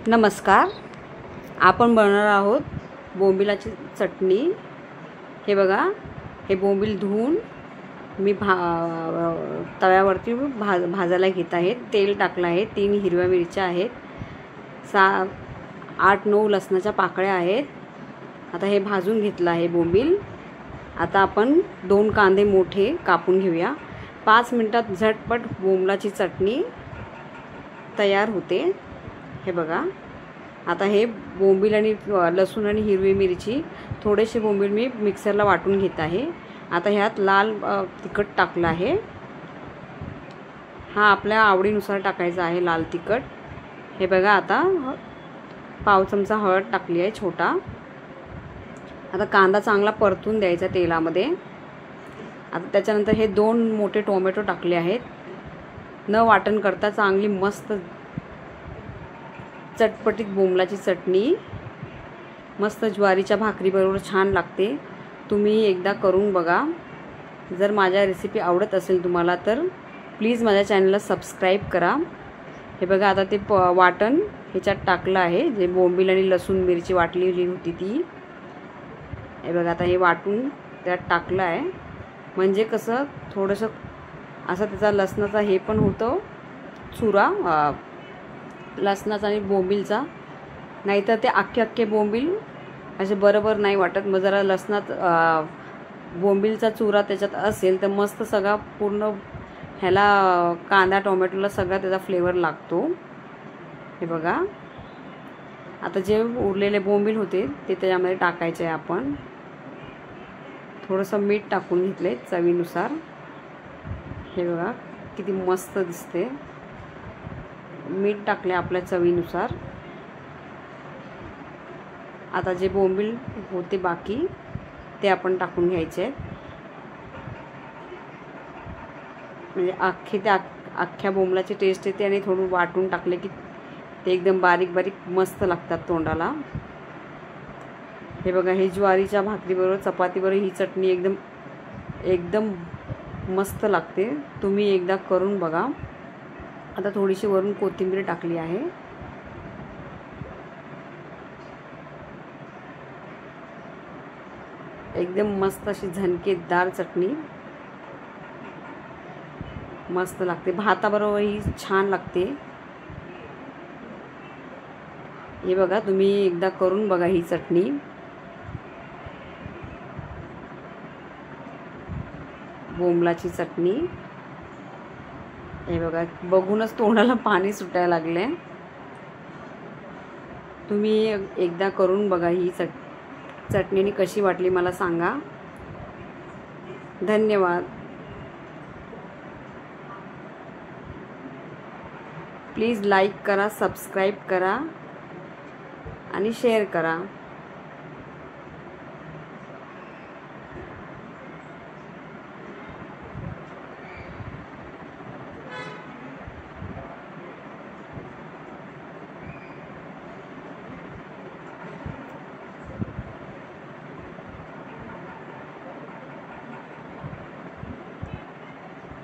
नमस्कार. आपण बनवणार आहोत बोंबिलाची चटणी. हे बघा, हे बोंबील धुवून मी तव्यावरती भाजायला घेत आहे. तेल टाकलं आहे. 3 हिरव्या मिरच्या आहेत. 8-9 लसणाच्या पाकळ्या आहेत. आता हे भाजून घेतलं आहे बोंबील. आता आपण 2 कांदे मोठे कापून घेऊया. 5 मिनिटात झटपट बोंबलाची चटणी तयार होते. हे बघा, आता हे बोंबील आणि लसूण आणि हिरवी मिरची, थोडेसे बोंबील मी मिक्सरला वाटून घेत आहे. आता ह्यात लाल तिखट टाकलं आहे. हा आपल्या आवडीनुसार टाकायचा आहे लाल तिखट. हे बघा, आता पाव चमचा हळद टाकली आहे छोटा. आता कांदा चांगला परतून द्यायचा तेलामध्ये. आता त्याच्यानंतर हे 2 मोठे टोमॅटो टाकले आहेत. न वाटण करता चांगली मस्त चटपटीत बोंबलाची चटणी मस्त ज्वारीच्या भाकरीबरोबर छान लागते. तुम्ही एकदा करून बघा. जर माझ्या रेसिपी आवडत असेल तुम्हाला तर प्लीज माझ्या चॅनलला सबस्क्राईब करा. हे बघा, आता ते वाटण ह्याच्यात टाकलं आहे, जे बोंबील आणि लसूण मिरची वाटलेली होती ती. हे बघा, आता हे वाटून त्यात टाकलं आहे. म्हणजे कसं थोडंसं असं त्याचा लसणाचा हे पण होतं, चुरा लसणाचा आणि बोंबीलचा. नाहीतर ते अख्खे बोंबील असे बरोबर नाही वाटत. मग जरा लसणात बोंबीलचा चुरा त्याच्यात असेल तर मस्त सगळा पूर्ण ह्याला कांदा टोमॅटोला सगळा त्याचा फ्लेवर लागतो. हे बघा, आता जे उरलेले बोंबील होते ते त्याच्यामध्ये टाकायचे आहे. आपण थोडंसं मीठ टाकून घेतले चवीनुसार. हे बघा किती मस्त दिसते. मीठ टाकले आपल्या चवीनुसार. आता जे बोंबील होते बाकी ते आपण टाकून घ्यायचे आहेत. म्हणजे अख्ख्या बोंबलाची टेस्ट येते. आणि थोडं वाटून टाकले की ते एकदम बारीक बारीक मस्त लागतात तोंडाला. हे बघा, हे ज्वारीच्या भाकरीबरोबर चपातीबरोबर ही चटणी एकदम मस्त लागते. तुम्ही एकदा करून बघा. आता थोडीशी वरून कोथिंबीर टाकली आहे. एकदम मस्त अशी झणकेदार चटणी मस्त लागते. भाताबरोबर ही छान लागते. हे बघा, तुम्ही एकदा करून बघा ही चटणी. बोंबलाची चटणी. हे बघा, बघूनच तोंडाला पाणी सुटायला लागले. तुम्ही एकदा करून बघा ही चटणी कशी वाटली मला सांगा. धन्यवाद. प्लीज लाईक करा, सबस्क्राईब करा आणि शेअर करा.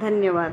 धन्यवाद.